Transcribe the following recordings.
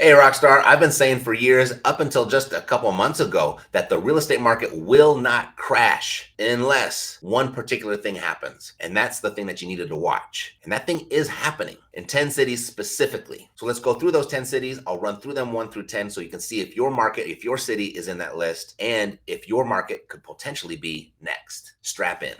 Hey, Rockstar, I've been saying for years, up until just a couple months ago, that the real estate market will not crash unless one particular thing happens. And that's the thing that you needed to watch. And that thing is happening in 10 cities specifically. So let's go through those 10 cities. I'll run through them 1 through 10 so you can see if your market, if your city is in that list, and if your market could potentially be next. Strap in.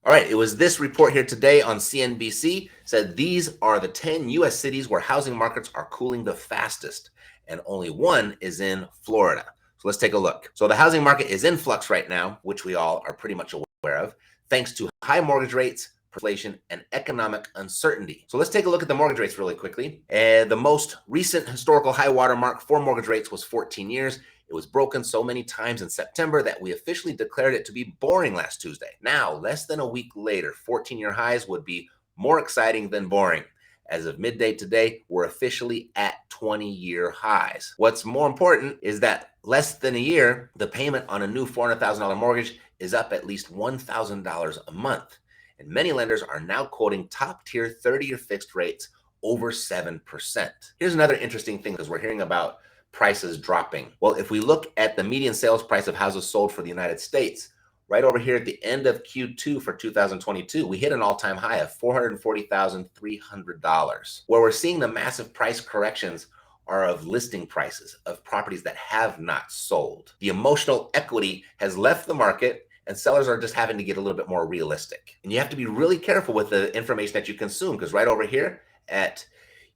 All right, it was this report here today on CNBC said these are the 10 U.S. cities where housing markets are cooling the fastest, and only one is in Florida. So let's take a look. So the housing market is in flux right now, which we all are pretty much aware of, thanks to high mortgage rates, inflation, and economic uncertainty. So let's take a look at the mortgage rates really quickly. The most recent historical high water mark for mortgage rates was 14 years. It was broken so many times in September that we officially declared it to be boring last Tuesday. Now, less than a week later, 14-year highs would be more exciting than boring. As of midday today, we're officially at 20-year highs. What's more important is that less than a year, the payment on a new $400,000 mortgage is up at least $1,000 a month. And many lenders are now quoting top-tier 30-year fixed rates over 7%. Here's another interesting thing, because we're hearing about prices dropping. Well, if we look at the median sales price of houses sold for the United States, right over here at the end of Q2 for 2022, we hit an all-time high of $440,300. Where we're seeing the massive price corrections are of listing prices of properties that have not sold. The emotional equity has left the market, and sellers are just having to get a little bit more realistic. And you have to be really careful with the information that you consume, because right over here at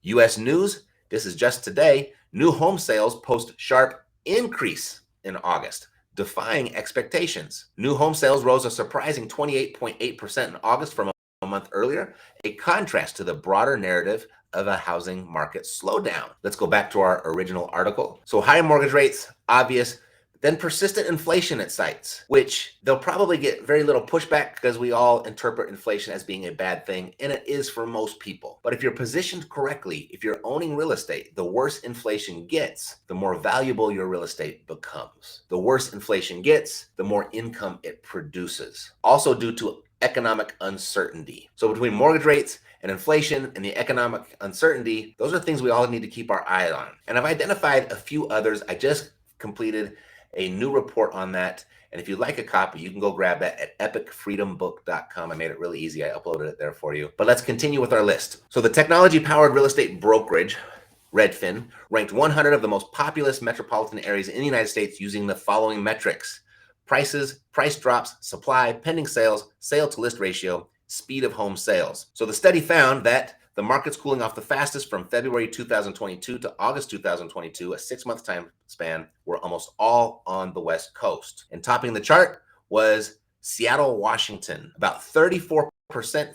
US News, this is just today, new home sales post sharp increase in August, defying expectations. New home sales rose a surprising 28.8% in August from a month earlier, a contrast to the broader narrative of a housing market slowdown. Let's go back to our original article. So higher mortgage rates, obvious. Then persistent inflation at sites, which they'll probably get very little pushback because we all interpret inflation as being a bad thing, and it is for most people. But if you're positioned correctly, if you're owning real estate, the worse inflation gets, the more valuable your real estate becomes. The worse inflation gets, the more income it produces. Also due to economic uncertainty. So between mortgage rates and inflation and the economic uncertainty, those are things we all need to keep our eye on. And I've identified a few others. I just completed a new report on that, and if you'd like a copy, you can go grab that at epicfreedombook.com. I made it really easy. I uploaded it there for you. But let's continue with our list. So the technology-powered real estate brokerage, Redfin, ranked 100 of the most populous metropolitan areas in the United States using the following metrics: prices, price drops, supply, pending sales, sale-to-list ratio, speed of home sales. So the study found that the market's cooling off the fastest from February 2022 to August 2022, a 6-month time span, were almost all on the West Coast. And topping the chart was Seattle, Washington. About 34%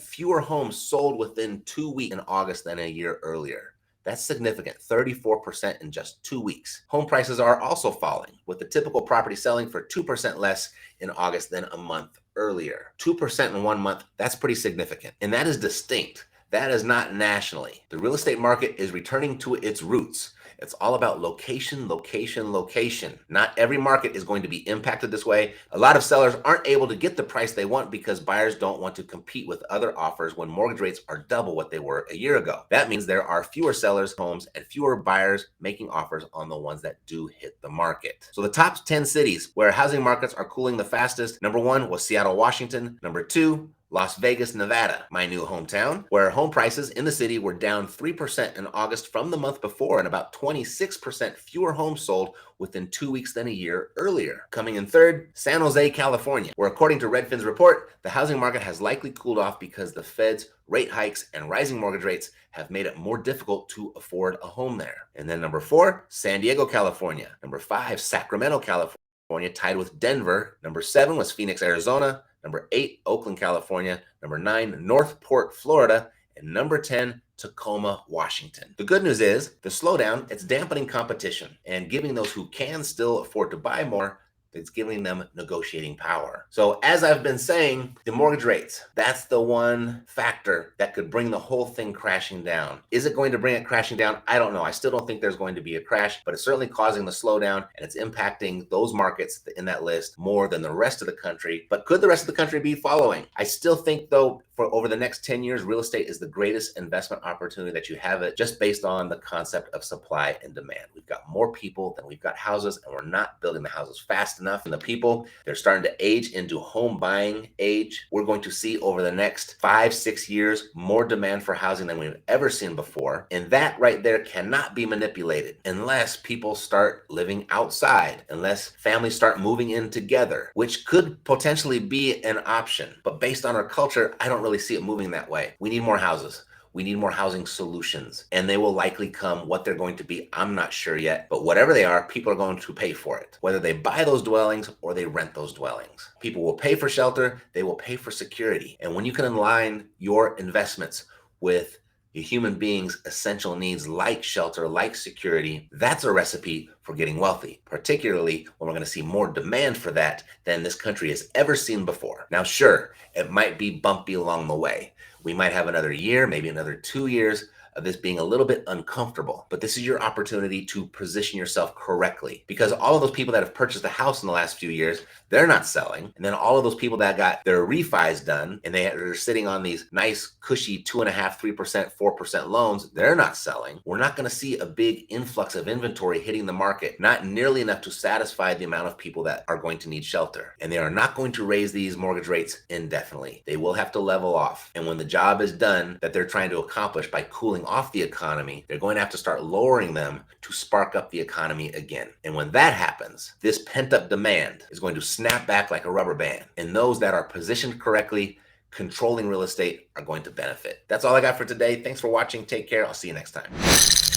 fewer homes sold within 2 weeks in August than a year earlier. That's significant, 34% in just 2 weeks. Home prices are also falling, with the typical property selling for 2% less in August than a month earlier. 2% in 1 month, that's pretty significant. And that is distinct. That is not nationally. The real estate market is returning to its roots. It's all about location, location, location. Not every market is going to be impacted this way. A lot of sellers aren't able to get the price they want because buyers don't want to compete with other offers when mortgage rates are double what they were a year ago. That means there are fewer sellers' homes and fewer buyers making offers on the ones that do hit the market. So the top 10 cities where housing markets are cooling the fastest, number 1 was Seattle, Washington. Number 2, Las Vegas, Nevada, my new hometown, where home prices in the city were down 3% in August from the month before, and about 26% fewer homes sold within 2 weeks than a year earlier. Coming in third, San Jose, California, where according to Redfin's report, the housing market has likely cooled off because the Fed's rate hikes and rising mortgage rates have made it more difficult to afford a home there. And then number 4, San Diego, California. Number 5, Sacramento, California, tied with Denver. Number 7 was Phoenix, Arizona. Number 8, Oakland, California. Number 9, Northport, Florida. And number 10, Tacoma, Washington. The good news is the slowdown, it's dampening competition and giving those who can still afford to buy more It's giving them negotiating power. So as I've been saying, the mortgage rates, that's the one factor that could bring the whole thing crashing down. Is it going to bring it crashing down? I don't know. I still don't think there's going to be a crash, but it's certainly causing the slowdown, and it's impacting those markets in that list more than the rest of the country. But could the rest of the country be following? I still think, though, for over the next 10 years, real estate is the greatest investment opportunity that you have, it just based on the concept of supply and demand. We've got more people than we've got houses, and we're not building the houses fast enough. And the people, they're starting to age into home buying age. We're going to see over the next 5-6 years more demand for housing than we've ever seen before. And that right there cannot be manipulated unless people start living outside, unless families start moving in together, which could potentially be an option. But based on our culture, I don't really see it moving that way. We need more houses. We need more housing solutions, and they will likely come. What they're going to be, I'm not sure yet, but whatever they are, people are going to pay for it, whether they buy those dwellings or they rent those dwellings. People will pay for shelter, they will pay for security. And when you can align your investments with your human beings' essential needs like shelter, like security, that's a recipe for getting wealthy, particularly when we're going to see more demand for that than this country has ever seen before. Now, sure, it might be bumpy along the way. We might have another year, maybe another 2 years of this being a little bit uncomfortable, but this is your opportunity to position yourself correctly, because all of those people that have purchased a house in the last few years, they're not selling. And then all of those people that got their refis done and they're sitting on these nice cushy 2.5%, 3%, 4% loans, they're not selling. We're not going to see a big influx of inventory hitting the market, not nearly enough to satisfy the amount of people that are going to need shelter. And they are not going to raise these mortgage rates indefinitely. They will have to level off. And when the job is done that they're trying to accomplish by cooling off the economy, they're going to have to start lowering them to spark up the economy again. And when that happens, this pent-up demand is going to snap back like a rubber band. And those that are positioned correctly, controlling real estate, are going to benefit. That's all I got for today. Thanks for watching. Take care. I'll see you next time.